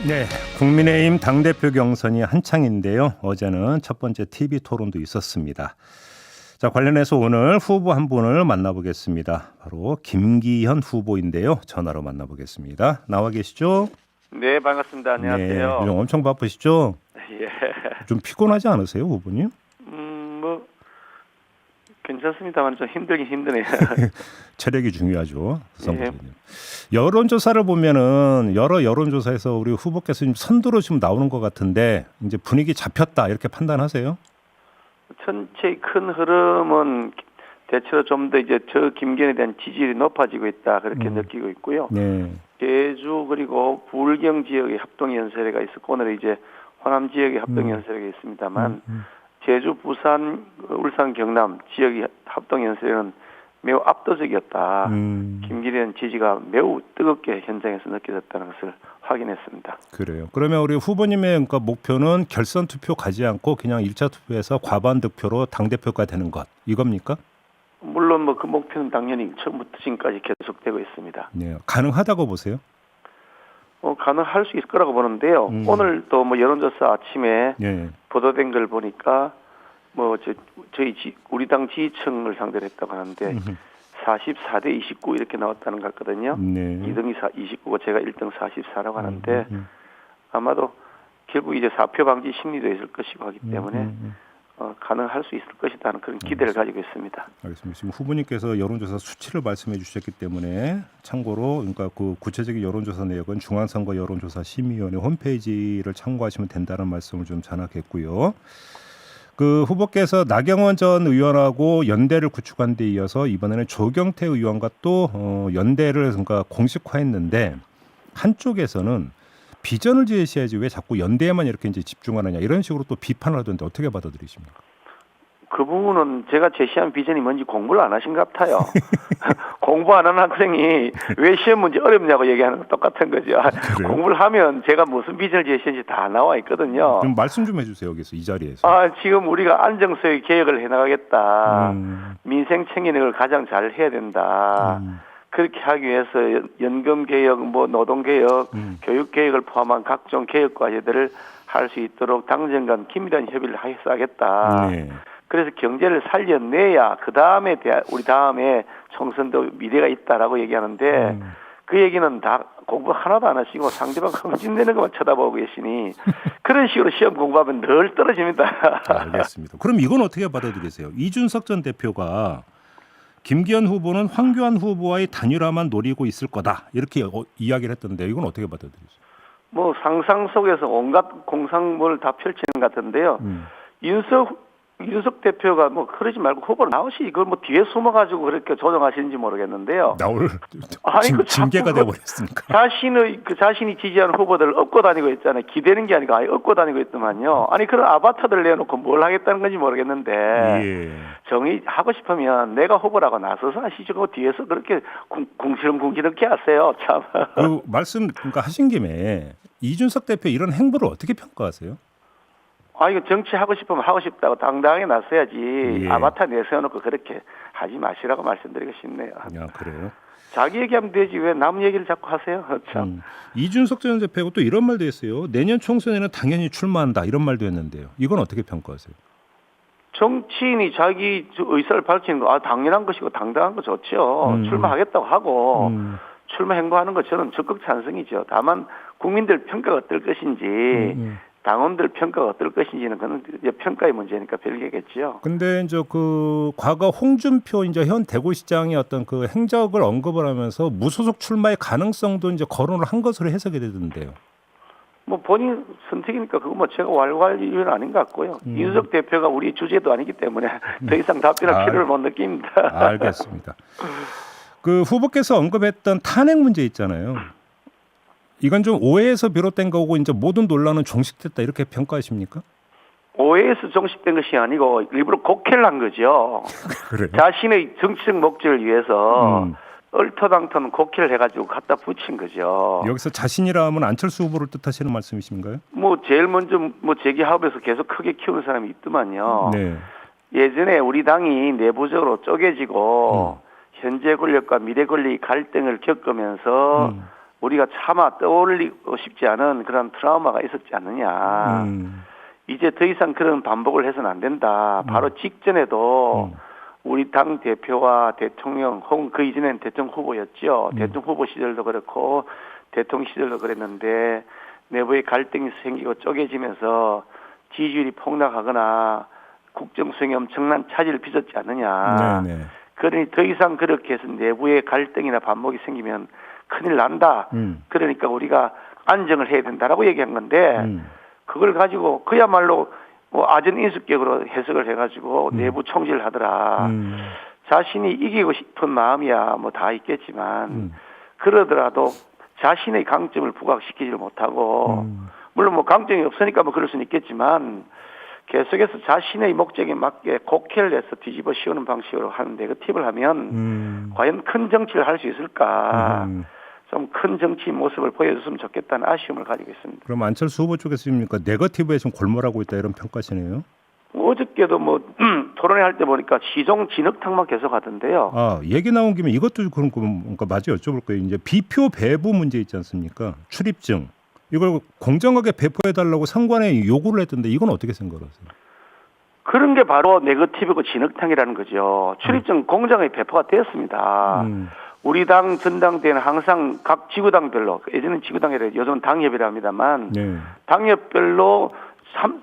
네, 국민의힘 당대표 경선이 한창인데요. 어제는 첫 번째 TV 토론도 있었습니다. 자, 관련해서 오늘 후보 한 분을 만나보겠습니다. 바로 김기현 후보인데요. 전화로 만나보겠습니다. 나와 계시죠? 네, 반갑습니다. 안녕하세요. 네, 요즘 엄청 바쁘시죠? 예. 좀 피곤하지 않으세요, 후보님? 뭐 괜찮습니다만 좀 힘들긴 힘드네요. 체력이 중요하죠, 선거님. 여론조사를 보면은 여러 여론조사에서 우리 후보께서 지금 선두로 지금 나오는 것 같은데 이제 분위기 잡혔다 이렇게 판단하세요? 전체의 큰 흐름은 대체로 좀 더 이제 저 김기현에 대한 지지율이 높아지고 있다 그렇게 느끼고 있고요. 네. 제주 그리고 부울경 지역의 합동 연설회가 있었고 오늘 이제 호남 지역의 합동 연설회가 있습니다만 제주, 부산, 울산, 경남 지역의 합동 연설회는 매우 압도적이었다. 김기현 지지가 매우 뜨겁게 현장에서 느껴졌다는 것을 확인했습니다. 그래요. 그러면 우리 후보님의 그러니까 목표는 결선 투표 가지 않고 그냥 1차 투표에서 과반 득표로 당대표가 되는 것 이겁니까? 물론 뭐 그 목표는 당연히 처음부터 지금까지 계속되고 있습니다. 네, 가능하다고 보세요? 가능할 수 있을 거라고 보는데요. 오늘 또 뭐 여론조사 아침에 네. 보도된 걸 보니까 뭐 저희 우리 당 지지층을 상대로 했다고 하는데 44대 29 이렇게 나왔다는 것 같거든요. 네. 2등이 29고 제가 1등 44라고 하는데 아마도 결국 이제 사표 방지 심리도 있을 것이고 하기 때문에 가능할 수 있을 것이다 하는 그런 기대를 가지고 있습니다. 알겠습니다. 지금 후보님께서 여론조사 수치를 말씀해 주셨기 때문에 참고로 그러니까 그 구체적인 여론조사 내역은 중앙선거 여론조사 심의위원회 홈페이지를 참고하시면 된다는 말씀을 좀 전하겠고요. 그 후보께서 나경원 전 의원하고 연대를 구축한 데 이어서 이번에는 조경태 의원과 또 연대를 그러니까 공식화했는데 한쪽에서는 비전을 제시해야지 왜 자꾸 연대에만 이렇게 이제 집중하느냐 이런 식으로 또 비판을 하던데 어떻게 받아들이십니까? 그 부분은 제가 제시한 비전이 뭔지 공부를 안 하신 것 같아요. 공부 안 하는 학생이 왜 시험 문제 어렵냐고 얘기하는 건 똑같은 거죠. 공부를 하면 제가 무슨 비전을 제시했는지 다 나와 있거든요. 좀 말씀 좀 해주세요. 여기서 이 자리에서. 지금 우리가 안정성의 개혁을 해나가겠다. 민생 챙기는 걸 가장 잘 해야 된다. 그렇게 하기 위해서 연금 개혁, 뭐 노동 개혁, 교육 개혁을 포함한 각종 개혁 과제들을 할 수 있도록 당정 간 긴밀한 협의를 해서 하겠다. 네. 그래서 경제를 살려내야 그 다음에 우리 다음에 총선도 미래가 있다라고 얘기하는데 그 얘기는 다 공부 하나도 안 하시고 상대방 흠집내는 것만 쳐다보고 계시니 그런 식으로 시험 공부하면 늘 떨어집니다. 알겠습니다. 그럼 이건 어떻게 받아들이세요? 이준석 전 대표가 김기현 후보는 황교안 후보와의 단일화만 노리고 있을 거다 이렇게 이야기를 했던데 이건 어떻게 받아들이세요? 뭐 상상 속에서 온갖 공상물을 다 펼치는 것 같은데요. 윤석 대표가 뭐 그러지 말고 후보로 나오시 이걸 뭐 뒤에 숨어가지고 그렇게 조정하시는지 모르겠는데요. 나올 징계가 돼버렸으니까. 자신이 지지하는 후보들을 업고 다니고 있잖아요. 기대는 게 아니고 아예 업고 다니고 있더만요. 아니 그런 아바타들 내놓고 뭘 하겠다는 건지 모르겠는데 정의하고 싶으면 내가 후보라고 나서서 하시죠. 그 뒤에서 그렇게 궁시렁궁시렁게 하세요. 참. 그 말씀 그러니까 하신 김에 이준석 대표 이런 행보를 어떻게 평가하세요? 이거 정치하고 싶으면 하고 싶다고 당당하게 나서야지 아바타 내세워놓고 그렇게 하지 마시라고 말씀드리고 싶네요. 그래요? 자기 얘기하면 되지 왜 남 얘기를 자꾸 하세요? 참. 이준석 전 대표가 또 이런 말도 했어요. 내년 총선에는 당연히 출마한다 이런 말도 했는데요. 이건 어떻게 평가하세요? 정치인이 자기 의사를 밝히는 거 당연한 것이고 당당한 거 좋죠. 출마하겠다고 하고 출마 행보하는 거 저는 적극 찬성이죠. 다만 국민들 평가가 어떨 것인지 당원들 평가가 어떨 것인지는 그건 평가의 문제니까 별개겠죠. 근데 이제 그 과거 홍준표 이제 현 대구시장의 어떤 그 행적을 언급을 하면서 무소속 출마의 가능성도 이제 거론을 한 것으로 해석이 되던데요. 뭐 본인 선택이니까 그거 뭐 제가 왈가왈 이유는 아닌 것 같고요. 이준석 대표가 우리 주제도 아니기 때문에 더 이상 답변할 필요를 못 느낍니다. 알겠습니다. 그 후보께서 언급했던 탄핵 문제 있잖아요. 이건 좀 오해에서 비롯된 거고 이제 모든 논란은 종식됐다 이렇게 평가하십니까? 오해에서 종식된 것이 아니고 일부러 곡해를 한 거죠. 그래요? 자신의 정치적 목적을 위해서 얼토당토는 곡해를 해가지고 갖다 붙인 거죠. 여기서 자신이라 하면 안철수 후보를 뜻하시는 말씀이신가요? 뭐 제일 먼저 뭐 재기합에서 계속 크게 키우는 사람이 있더만요. 네. 예전에 우리 당이 내부적으로 쪼개지고 현재 권력과 미래 권력이 갈등을 겪으면서 우리가 차마 떠올리고 싶지 않은 그런 트라우마가 있었지 않느냐. 이제 더 이상 그런 반복을 해서는 안 된다. 바로 직전에도 우리 당 대표와 대통령 혹은 그 이전엔 대통령 후보였죠. 대통령 후보 시절도 그렇고 대통령 시절도 그랬는데 내부에 갈등이 생기고 쪼개지면서 지지율이 폭락하거나 국정 수행에 엄청난 차질을 빚었지 않느냐. 네네. 그러니 더 이상 그렇게 해서 내부에 갈등이나 반목이 생기면 큰일 난다. 그러니까 우리가 안정을 해야 된다라고 얘기한 건데 그걸 가지고 그야말로 뭐 아전인수격으로 해석을 해가지고 내부 총질을 하더라. 자신이 이기고 싶은 마음이야 뭐 다 있겠지만 그러더라도 자신의 강점을 부각시키지를 못하고 물론 뭐 강점이 없으니까 뭐 그럴 수는 있겠지만 계속해서 자신의 목적에 맞게 곡해를 해서 뒤집어 씌우는 방식으로 하는 네거티브를 하면 과연 큰 정치를 할 수 있을까? 좀 큰 정치 모습을 보여줬으면 좋겠다는 아쉬움을 가지고 있습니다. 그럼 안철수 후보 쪽에서입니까? 네거티브에 좀 골몰하고 있다 이런 평가시네요. 어저께도 뭐 토론회 할 때 보니까 시종 진흙탕만 계속 하던데요. 아, 얘기 나온 김에 이것도 그런 거 그러니까 마저 여쭤볼 거예요. 이제 비표 배부 문제 있지 않습니까? 출입증 이걸 공정하게 배포해달라고 상관에 요구를 했던데 이건 어떻게 생각하세요? 그런 게 바로 네거티브고 진흙탕이라는 거죠. 출입증 공정하게 배포가 되었습니다. 우리 당 전당대회는 항상 각 지구당별로 예전엔 지구당이라 요즘은 당협이라 합니다만 네. 당협별로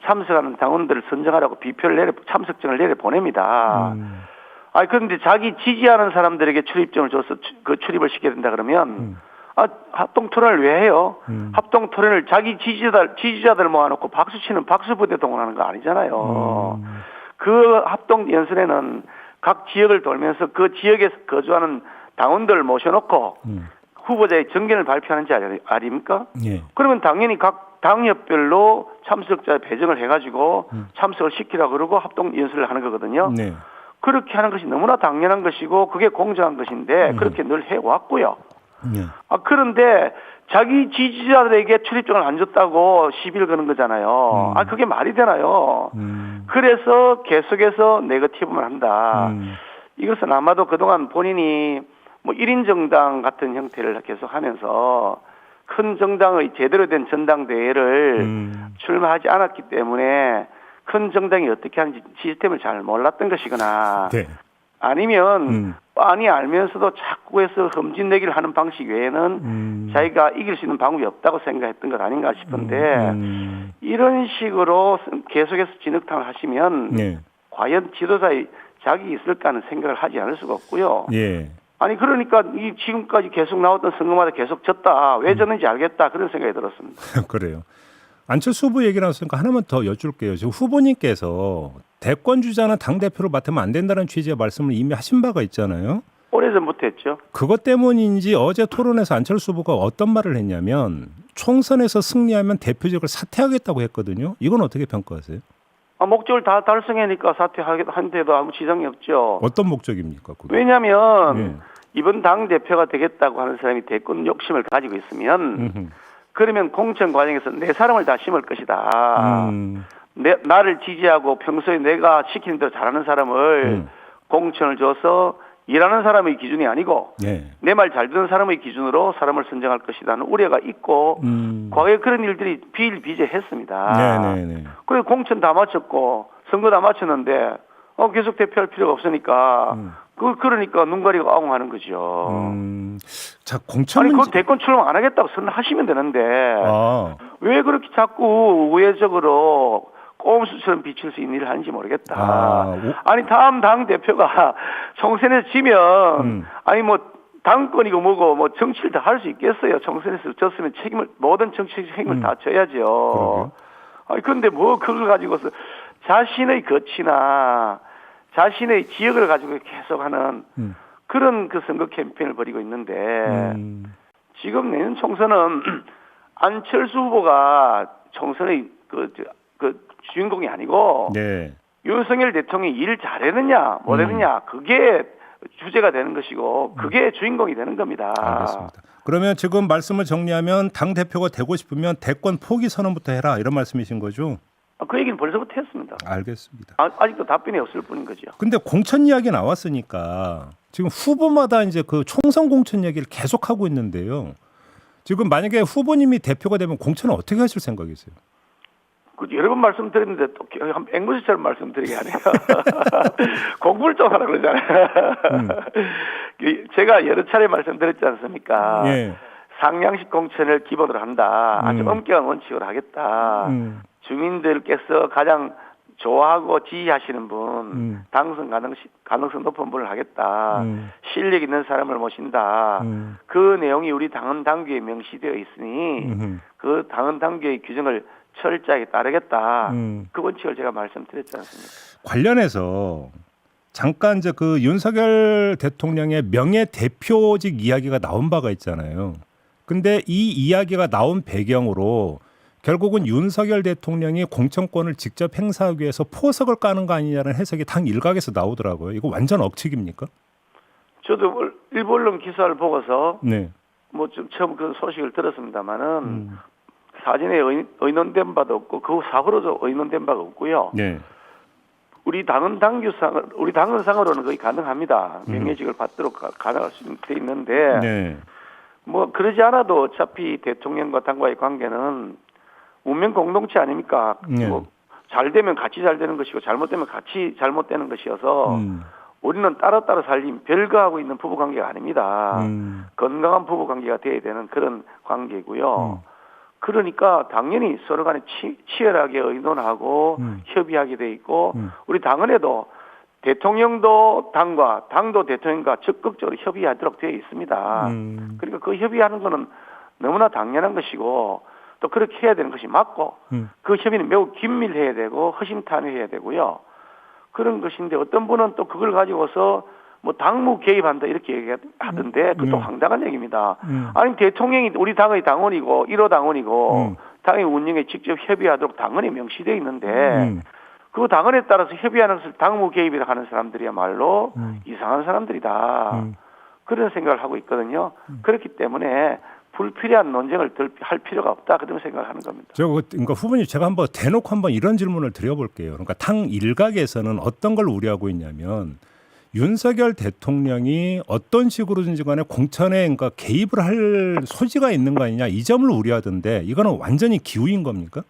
참석하는 당원들을 선정하라고 비표를 참석증을 내려 보냅니다. 그런데 자기 지지하는 사람들에게 출입증을 줘서 그 출입을 시켜야 된다 그러면 합동 토론을 왜 해요? 합동 토론을 자기 지지자들 모아놓고 박수 치는 박수부대 동원하는 거 아니잖아요. 그 합동 연설에는 각 지역을 돌면서 그 지역에서 거주하는 당원들을 모셔놓고 후보자의 정견을 발표하는지 아닙니까? 예. 그러면 당연히 각 당협별로 참석자 배정을 해가지고 참석을 시키라고 그러고 합동 연설을 하는 거거든요. 네. 그렇게 하는 것이 너무나 당연한 것이고 그게 공정한 것인데 그렇게 늘 해왔고요. 네. 그런데 자기 지지자들에게 출입증을 안 줬다고 시비를 거는 거잖아요. 그게 말이 되나요? 그래서 계속해서 네거티브만 한다. 이것은 아마도 그동안 본인이 뭐 1인 정당 같은 형태를 계속하면서 큰 정당의 제대로 된 전당대회를 출마하지 않았기 때문에 큰 정당이 어떻게 하는지 시스템을 잘 몰랐던 것이거나 네. 아니면 뻔히 알면서도 자꾸 해서 험진내기를 하는 방식 외에는 자기가 이길 수 있는 방법이 없다고 생각했던 것 아닌가 싶은데 이런 식으로 계속해서 진흙탕을 하시면 네. 과연 지도자의 자격이 있을까 하는 생각을 하지 않을 수가 없고요. 예. 그러니까 이 지금까지 계속 나왔던 선거마다 계속 졌다. 왜 졌는지 알겠다. 그런 생각이 들었습니다. 그래요. 안철수 후보 얘기 나왔으니까 하나만 더 여쭐게요. 지금 후보님께서 대권 주자는 당 대표를 맡으면 안 된다는 취지의 말씀을 이미 하신 바가 있잖아요. 오래전부터 했죠. 그것 때문인지 어제 토론에서 안철수 후보가 어떤 말을 했냐면 총선에서 승리하면 대표직을 사퇴하겠다고 했거든요. 이건 어떻게 평가하세요? 목적을 다 달성하니까 사퇴하는데도 아무 지장이 없죠. 어떤 목적입니까? 그게? 왜냐하면 이번 당 대표가 되겠다고 하는 사람이 대권 욕심을 가지고 있으면 그러면 공천 과정에서 내 사람을 다 심을 것이다. 나를 지지하고 평소에 내가 시키는 대로 잘하는 사람을 공천을 줘서 일하는 사람의 기준이 아니고 내 말 잘 듣는 사람의 기준으로 사람을 선정할 것이라는 우려가 있고 과거에 그런 일들이 비일비재했습니다. 그래서 공천 다 마쳤고 선거 다 마쳤는데 계속 대표할 필요가 없으니까 그러니까 눈 가리고 아웅하는 거죠. 자, 공천 그 대권 출마 안 하겠다고 선언하시면 되는데 왜 그렇게 자꾸 우회적으로 꼼수처럼 비칠 수 있는 일을 하는지 모르겠다. 다음 당 대표가 총선에서 지면 뭐 당권이고 뭐고 뭐 정치를 다 할 수 있겠어요. 총선에서 졌으면 모든 정치적 책임을 다 져야죠. 그런데 뭐 그걸 가지고서 자신의 거치나 자신의 지역을 가지고 계속하는 그런 그 선거 캠페인을 벌이고 있는데 지금 내년 총선은 안철수 후보가 총선의 그 주인공이 아니고 윤석열 대통령이 일 잘했느냐 못했느냐 그게 주제가 되는 것이고 그게 주인공이 되는 겁니다. 알겠습니다. 그러면 지금 말씀을 정리하면 당대표가 되고 싶으면 대권 포기 선언부터 해라 이런 말씀이신 거죠? 그 얘기는 벌써부터 했습니다. 알겠습니다. 아직도 답변이 없을 뿐인 거죠. 근데 공천 이야기 나왔으니까 지금 후보마다 이제 그 총선 공천 얘기를 계속하고 있는데요. 지금 만약에 후보님이 대표가 되면 공천은 어떻게 하실 생각이세요? 여러 번 말씀드렸는데 또 앵무새처럼 말씀드리게 하네요. 공부를 좀 하라 그러잖아요. 제가 여러 차례 말씀드렸지 않습니까? 예. 상향식 공천을 기본으로 한다. 아주 엄격한 원칙으로 하겠다. 주민들께서 가장 좋아하고 지지하시는 분, 당선 가능성 높은 분을 하겠다. 실력 있는 사람을 모신다. 그 내용이 우리 당헌 당규에 명시되어 있으니 그 당헌 당규의 규정을 철저하게 따르겠다. 그 원칙을 제가 말씀드렸지 않습니까? 관련해서 잠깐 이제 그 윤석열 대통령의 명예 대표직 이야기가 나온 바가 있잖아요. 근데 이 이야기가 나온 배경으로 결국은 윤석열 대통령이 공천권을 직접 행사하기 위해서 포석을 까는 거 아니냐는 해석이 당 일각에서 나오더라고요. 이거 완전 억측입니까? 저도 일부 언론 기사를 보고서 네. 뭐 좀 처음 그 소식을 들었습니다만은 사전에 의논된 바도 없고 그 사후로도 의논된 바가 없고요. 네. 우리 당은 당헌상으로는 거의 가능합니다. 명예직을 받도록 가능할 수 돼 있는데 네. 뭐 그러지 않아도 어차피 대통령과 당과의 관계는 운명 공동체 아닙니까? 네. 뭐 잘 되면 같이 잘 되는 것이고 잘못되면 같이 잘못되는 것이어서 우리는 따로따로 살림 별거하고 있는 부부 관계가 아닙니다. 건강한 부부 관계가 돼야 되는 그런 관계고요. 그러니까 당연히 서로 간에 치열하게 의논하고 협의하게 돼 있고 우리 당헌에도 대통령도 당과 당도 대통령과 적극적으로 협의하도록 되어 있습니다. 그러니까 그 협의하는 거는 너무나 당연한 것이고 또 그렇게 해야 되는 것이 맞고 그 협의는 매우 긴밀해야 되고 허심탄회해야 되고요. 그런 것인데 어떤 분은 또 그걸 가지고서 뭐 당무 개입한다 이렇게 얘기하던데 그것도 황당한 얘기입니다. 아니 대통령이 우리 당의 당원이고 1호 당원이고 당의 운영에 직접 협의하도록 당헌에 명시되어 있는데 그 당헌에 따라서 협의하는 것을 당무 개입이라 하는 사람들이야말로 이상한 사람들이다. 그런 생각을 하고 있거든요. 그렇기 때문에 불필요한 논쟁을 할 필요가 없다. 그런 생각을 하는 겁니다. 그러니까 후보님 제가 한번 대놓고 한번 이런 질문을 드려볼게요. 그러니까 당 일각에서는 어떤 걸 우려하고 있냐면 윤석열 대통령이 어떤 식으로든지 간에 공천에 그러니까 개입을 할 소지가 있는 거 아니냐 이 점을 우려하던데 이거는 완전히 기우인 겁니까?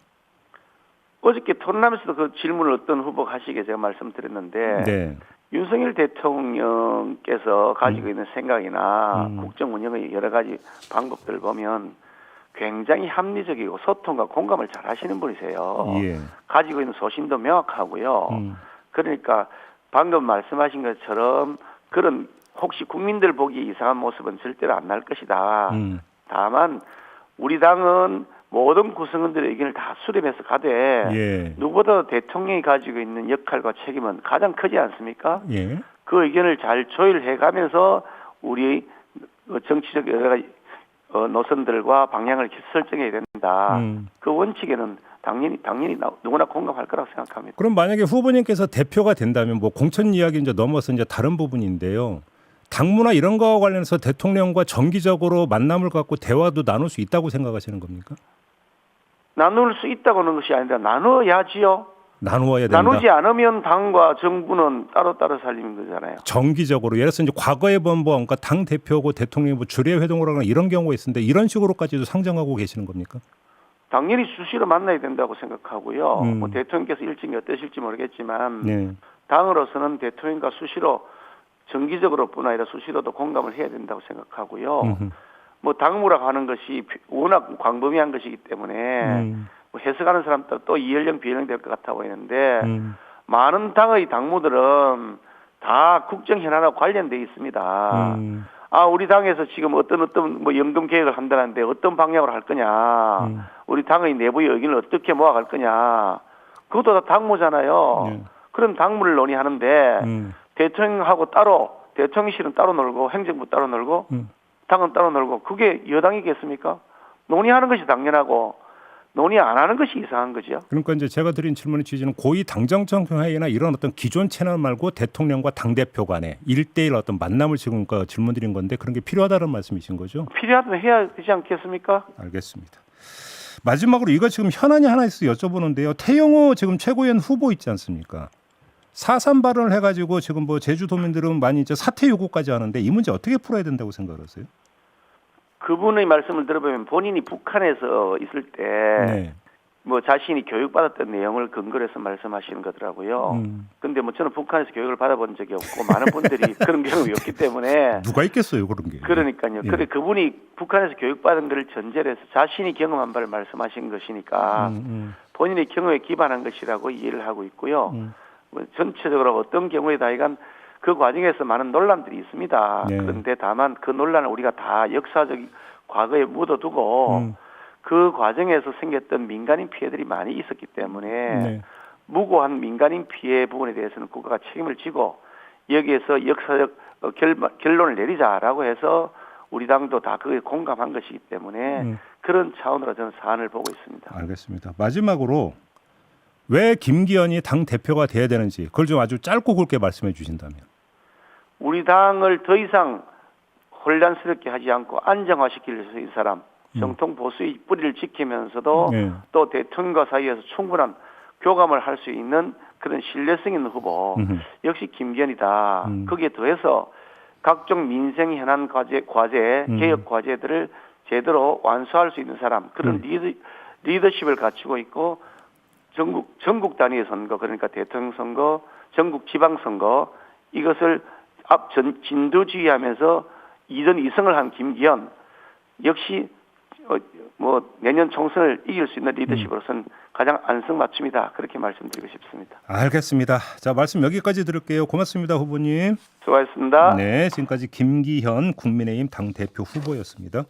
어저께 토론하면서도 그 질문을 어떤 후보가 하시게 제가 말씀드렸는데 네. 윤석열 대통령께서 가지고 있는 생각이나 국정 운영의 여러 가지 방법들을 보면 굉장히 합리적이고 소통과 공감을 잘 하시는 분이세요. 예. 가지고 있는 소신도 명확하고요. 그러니까 방금 말씀하신 것처럼 그런 혹시 국민들 보기에 이상한 모습은 절대로 안 날 것이다. 다만 우리 당은 모든 구성원들의 의견을 다 수렴해서 가되 예. 누구보다 대통령이 가지고 있는 역할과 책임은 가장 크지 않습니까? 예. 그 의견을 잘 조율해가면서 우리 정치적 여러 가지 노선들과 방향을 설정해야 된다. 그 원칙에는 당연히 누구나 공감할 거라고 생각합니다. 그럼 만약에 후보님께서 대표가 된다면 뭐 공천 이야기 이제 넘어서 이제 다른 부분인데요. 당무나 이런 거와 관련해서 대통령과 정기적으로 만남을 갖고 대화도 나눌 수 있다고 생각하시는 겁니까? 나눌 수 있다고 하는 것이 아니라 나눠야지요. 나누어야 된다. 나누지 않으면 당과 정부는 따로따로 살리는 거잖아요. 정기적으로 예를 들어서 이제 과거에 보면 그러니까 당 대표고 대통령이 뭐 주례 회동을 하거나 이런 경우가 있었는데 이런 식으로까지도 상정하고 계시는 겁니까? 당연히 수시로 만나야 된다고 생각하고요. 뭐 대통령께서 일정이 어떠실지 모르겠지만 네. 당으로서는 대통령과 수시로 정기적으로뿐 아니라 수시로도 공감을 해야 된다고 생각하고요. 뭐 당무라고 하는 것이 워낙 광범위한 것이기 때문에 뭐 해석하는 사람도 또 이연령 비연령 될 것 같아 보이는데 많은 당의 당무들은 다 국정 현안하고 관련돼 있습니다. 우리 당에서 지금 어떤 뭐 연금 계획을 한다는데 어떤 방향으로 할 거냐, 우리 당의 내부의 의견을 어떻게 모아갈 거냐, 그것도 다 당무잖아요. 그런 당무를 논의하는데 대통령하고 따로 대통령실은 따로 놀고 행정부 따로 놀고 당은 따로 놀고 그게 여당이겠습니까? 논의하는 것이 당연하고 논의 안 하는 것이 이상한 거죠. 그러니까 이제 제가 드린 질문의 취지는 고위 당정청 회의나 이런 어떤 기존 채널 말고 대통령과 당대표 간에 1대1 어떤 만남을 지금 질문 드린 건데 그런 게 필요하다는 말씀이신 거죠? 필요하다면 해야 되지 않겠습니까? 알겠습니다. 마지막으로 이거 지금 현안이 하나 있어 여쭤보는데요. 태영호 지금 최고위원 후보 있지 않습니까? 4.3 발언을 해가지고 지금 뭐 제주도민들은 많이 이제 사퇴 요구까지 하는데 이 문제 어떻게 풀어야 된다고 생각하세요? 그분의 말씀을 들어보면 본인이 북한에서 있을 때 네. 뭐 자신이 교육받았던 내용을 근거로 해서 말씀하시는 거더라고요. 근데 뭐 저는 북한에서 교육을 받아본 적이 없고 많은 분들이 그런 경험이 없기 때문에 누가 있겠어요 그런 게. 그러니까요. 예. 그래 그분이 북한에서 교육받은 것을 전제로 해서 자신이 경험한 바를 말씀하신 것이니까 본인의 경험에 기반한 것이라고 이해를 하고 있고요. 뭐 전체적으로 어떤 경우에 다이간 그 과정에서 많은 논란들이 있습니다. 네. 그런데 다만 그 논란을 우리가 다 역사적 과거에 묻어두고 그 과정에서 생겼던 민간인 피해들이 많이 있었기 때문에 네. 무고한 민간인 피해 부분에 대해서는 국가가 책임을 지고 여기에서 역사적 결론을 내리자라고 해서 우리 당도 다 그에 공감한 것이기 때문에 그런 차원으로 저는 사안을 보고 있습니다. 알겠습니다. 마지막으로 왜 김기현이 당 대표가 돼야 되는지 그걸 좀 아주 짧고 굵게 말씀해 주신다면. 우리 당을 더 이상 혼란스럽게 하지 않고 안정화시킬 수 있는 사람, 정통 보수의 뿌리를 지키면서도 네. 또 대통령과 사이에서 충분한 교감을 할 수 있는 그런 신뢰성 있는 후보 역시 김기현이다. 거기에 더해서 각종 민생 현안 과제 개혁 과제들을 제대로 완수할 수 있는 사람 그런 리더십을 갖추고 있고 전국 단위의 선거 그러니까 대통령 선거, 전국 지방 선거 이것을 진두지휘하면서 2전 2승을 한 김기현 역시 뭐 내년 총선을 이길 수 있는 리더십으로서는 가장 안성맞춤이다 그렇게 말씀드리고 싶습니다. 알겠습니다. 자 말씀 여기까지 들을게요. 고맙습니다 후보님. 수고하셨습니다. 네 지금까지 김기현 국민의힘 당 대표 후보였습니다.